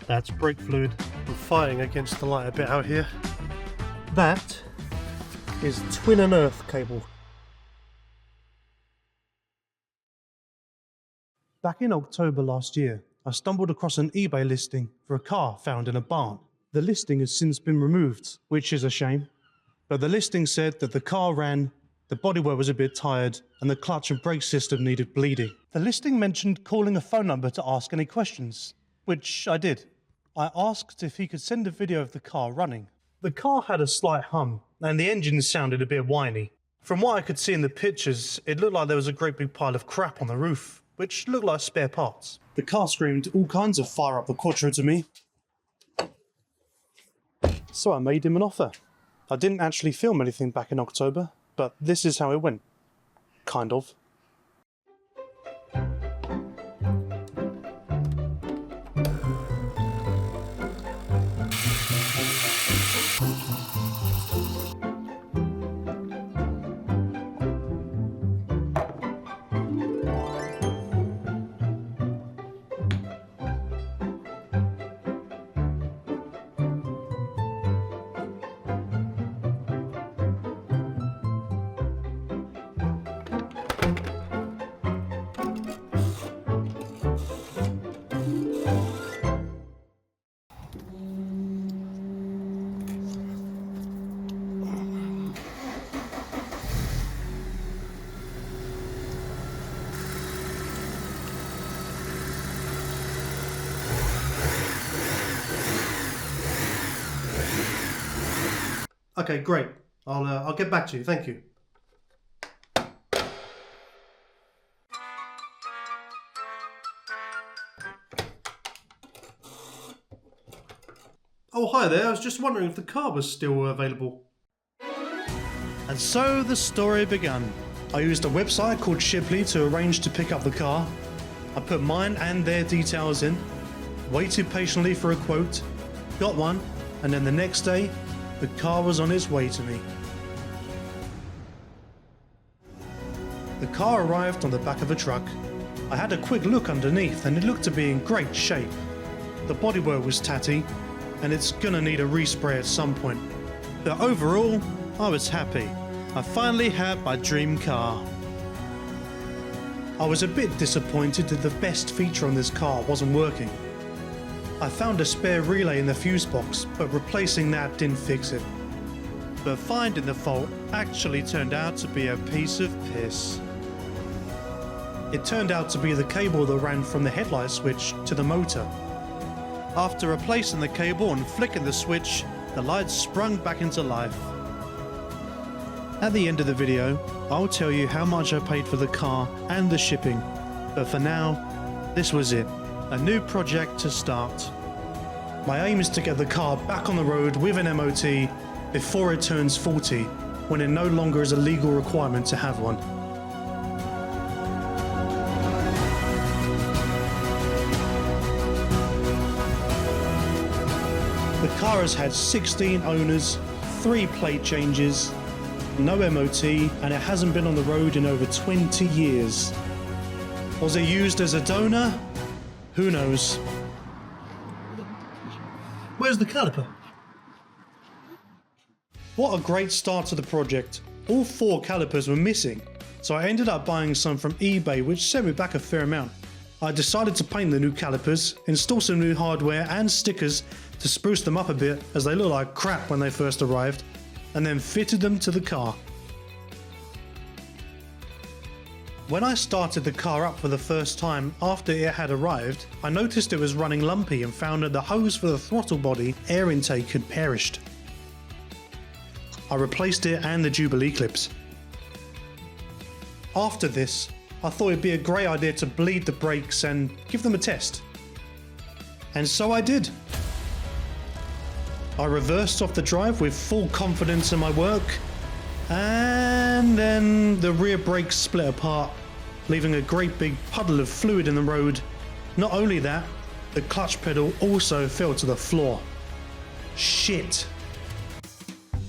That's brake fluid. I'm fighting against the light a bit out here. That is twin and earth cable. Back in October last year, I stumbled across an eBay listing for a car found in a barn. The listing has since been removed, which is a shame. But the listing said that the car ran, the bodywork was a bit tired, and the clutch and brake system needed bleeding. The listing mentioned calling a phone number to ask any questions, which I did. I asked if he could send a video of the car running. The car had a slight hum, and the engine sounded a bit whiny. From what I could see in the pictures, it looked like there was a great big pile of crap on the roof, which looked like spare parts. The car screamed all kinds of fire up the quattro to me. So I made him an offer. I didn't actually film anything back in October, but this is how it went. Kind of. Okay, great. I'll get back to you. Thank you. Oh, hi there. I was just wondering if the car was still available. And so the story began. I used a website called Shipley to arrange to pick up the car. I put mine and their details in, waited patiently for a quote, got one, and then the next day, the car was on its way to me. The car arrived on the back of a truck. I had a quick look underneath and it looked to be in great shape. The bodywork was tatty and it's gonna need a respray at some point. But overall, I was happy. I finally had my dream car. I was a bit disappointed that the best feature on this car wasn't working. I found a spare relay in the fuse box, but replacing that didn't fix it. But finding the fault actually turned out to be a piece of piss. It turned out to be the cable that ran from the headlight switch to the motor. After replacing the cable and flicking the switch, the lights sprung back into life. At the end of the video, I'll tell you how much I paid for the car and the shipping. But for now, this was it. A new project to start. My aim is to get the car back on the road with an MOT before it turns 40, when it no longer is a legal requirement to have one. The car has had 16 owners, 3 plate changes, no MOT, and it hasn't been on the road in over 20 years. Was it used as a donor? Who knows? Where's the caliper? What a great start to the project. All 4 calipers were missing, so I ended up buying some from eBay, which set me back a fair amount. I decided to paint the new calipers, install some new hardware and stickers to spruce them up a bit as they looked like crap when they first arrived, and then fitted them to the car. When I started the car up for the first time after it had arrived, I noticed it was running lumpy and found that the hose for the throttle body air intake had perished. I replaced it and the Jubilee clips. After this, I thought it'd be a great idea to bleed the brakes and give them a test. And so I did. I reversed off the drive with full confidence in my work, and then the rear brakes split apart, leaving a great big puddle of fluid in the road. Not only that, the clutch pedal also fell to the floor. Shit.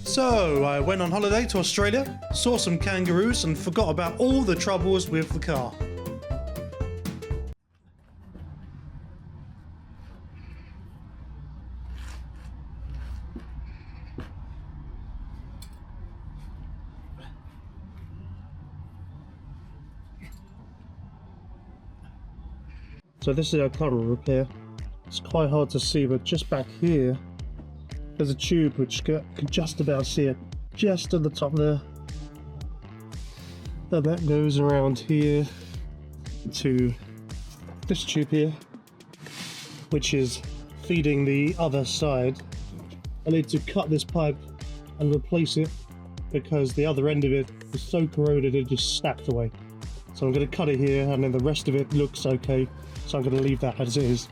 So I went on holiday to Australia, saw some kangaroos and forgot about all the troubles with the car. So this is our current repair. It's quite hard to see, but just back here there's a tube which you can just about see it, just at the top there. Now that goes around here to this tube here, which is feeding the other side. I need to cut this pipe and replace it because the other end of it is so corroded it just snapped away. So I'm going to cut it here, and then the rest of it looks okay, so I'm going to leave that as it is.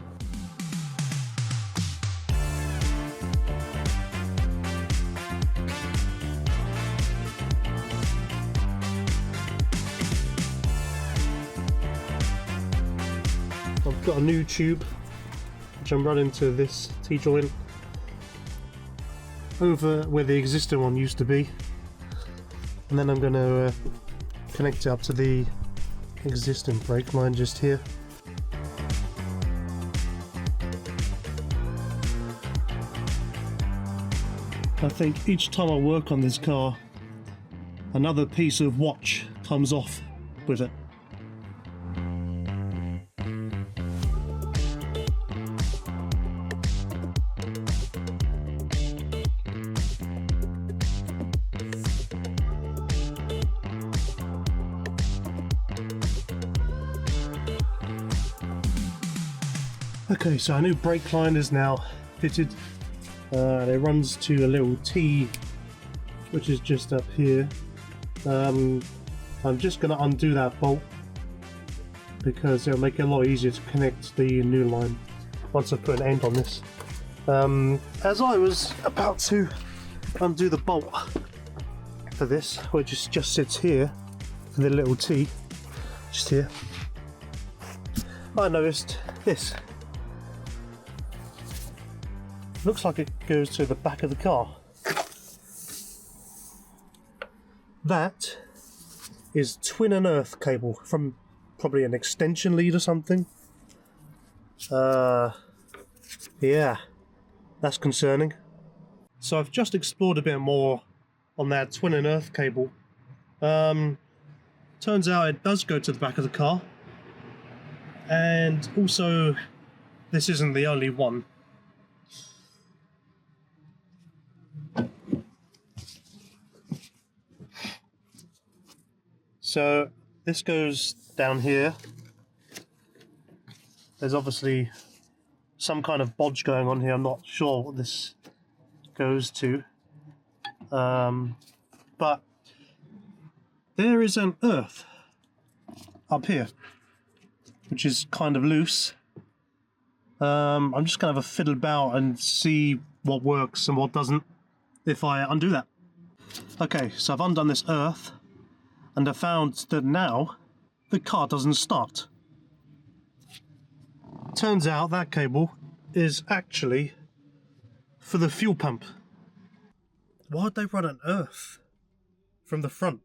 I've got a new tube which I'm running to this T-joint over where the existing one used to be, and then I'm going to connect it up to the existing brake line just here. I think each time I work on this car, another piece of watch comes off with it. Okay, so our new brake line is now fitted. It runs to a little T, which is just up here. I'm just going to undo that bolt because it'll make it a lot easier to connect the new line once I put an end on this. As I was about to undo the bolt for this, which just sits here for the little T, just here, I noticed this. Looks like it goes to the back of the car. That is twin and earth cable from probably an extension lead or something. Yeah, that's concerning. So I've just explored a bit more on that twin and earth cable. Turns out it does go to the back of the car, and also this isn't the only one. So this goes down here. There's obviously some kind of bodge going on here. I'm not sure what this goes to. But there is an earth up here, which is kind of loose. I'm just going to have a fiddle about and see what works and what doesn't if I undo that. Okay, so I've undone this earth, and I found that now the car doesn't start. Turns out that cable is actually for the fuel pump. Why'd they run an earth from the front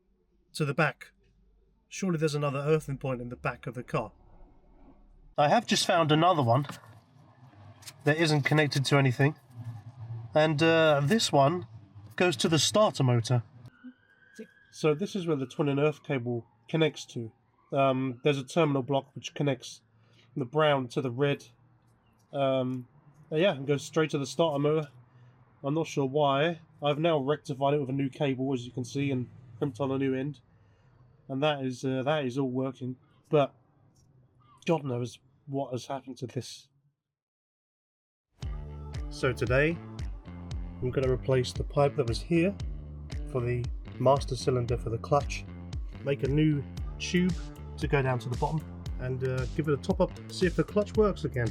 to the back? Surely there's another earthing point in the back of the car. I have just found another one that isn't connected to anything, and this one goes to the starter motor. So this is where the twin and earth cable connects to. There's a terminal block which connects the brown to the red. Yeah, and goes straight to the starter motor. I'm not sure why. I've now rectified it with a new cable, as you can see, and crimped on a new end, and that is all working. But God knows what has happened to this. So today I'm going to replace the pipe that was here for the master cylinder for the clutch, make a new tube to go down to the bottom, and give it a top up, see if the clutch works again.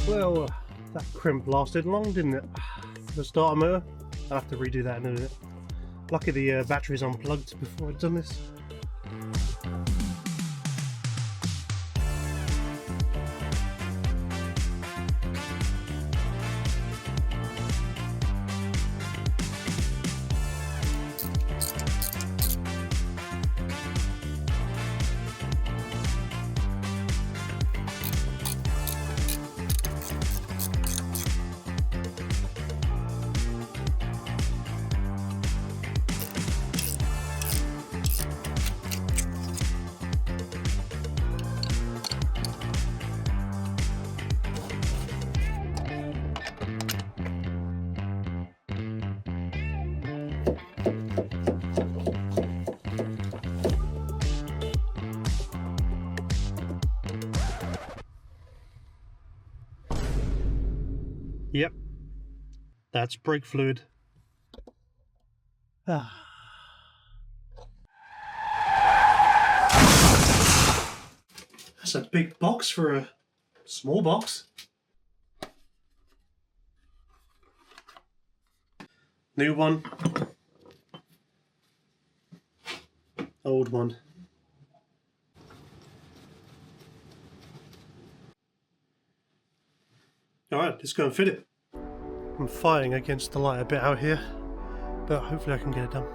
Well, that crimp lasted long, didn't it? The starter motor, I'll have to redo that in a minute. Lucky the battery's unplugged before I'd done this. That's brake fluid. Ah. That's a big box for a small box. New one. Old one. Alright, let's go and fit it. I'm fighting against the light a bit out here, but hopefully I can get it done.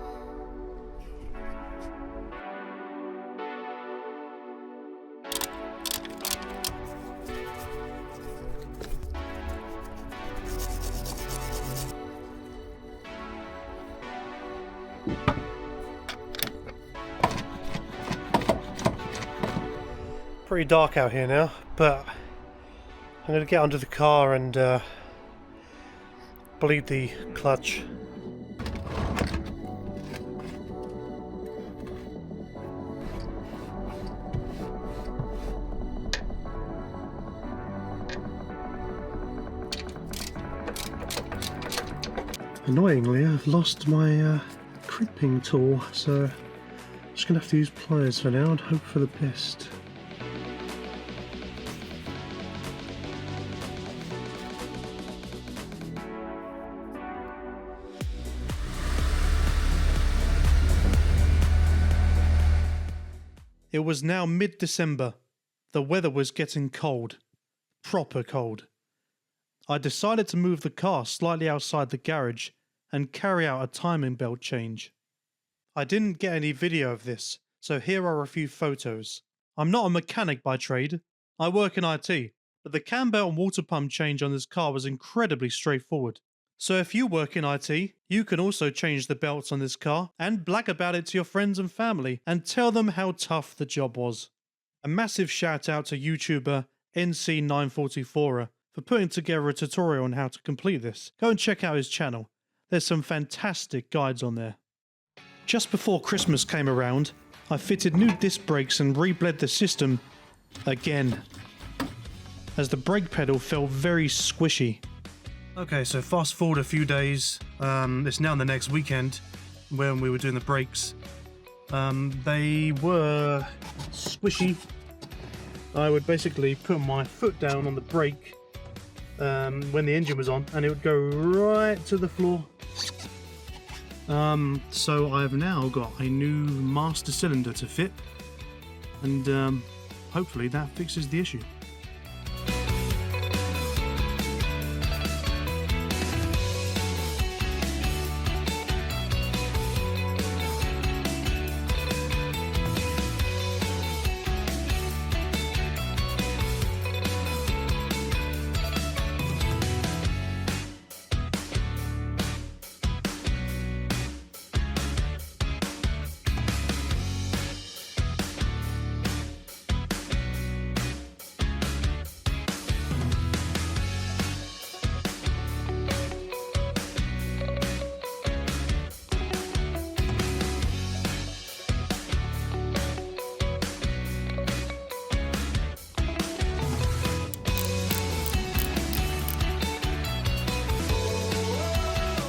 Pretty dark out here now, but I'm going to get under the car and bleed the clutch. Annoyingly, I've lost my crimping tool, so I'm just going to have to use pliers for now and hope for the best. It was now mid-December. The weather was getting cold. Proper cold. I decided to move the car slightly outside the garage and carry out a timing belt change. I didn't get any video of this, so here are a few photos. I'm not a mechanic by trade. I work in IT, but the Cambelt and Waterpump change on this car was incredibly straightforward. So if you work in IT, you can also change the belts on this car and brag about it to your friends and family and tell them how tough the job was. A massive shout out to YouTuber NC944 for putting together a tutorial on how to complete this. Go and check out his channel. There's some fantastic guides on there. Just before Christmas came around, I fitted new disc brakes and rebled the system again, as the brake pedal felt very squishy. Okay, so fast forward a few days, it's now the next weekend when we were doing the brakes. They were squishy. I would basically put my foot down on the brake when the engine was on and it would go right to the floor. So I've now got a new master cylinder to fit and hopefully that fixes the issue.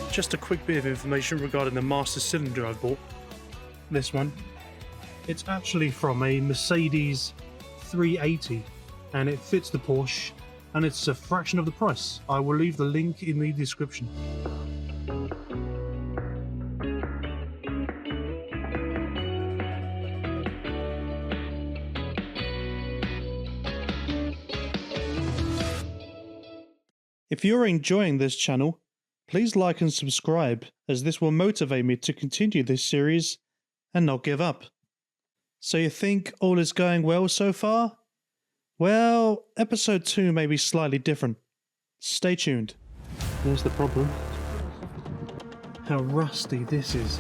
Just a quick bit of information regarding the master cylinder I bought. This one. It's actually from a Mercedes 380 and it fits the Porsche and it's a fraction of the price. I will leave the link in the description. If you're enjoying this channel, please like and subscribe, as this will motivate me to continue this series and not give up. So you think all is going well so far? Well, episode 2 may be slightly different. Stay tuned. There's the problem. How rusty this is.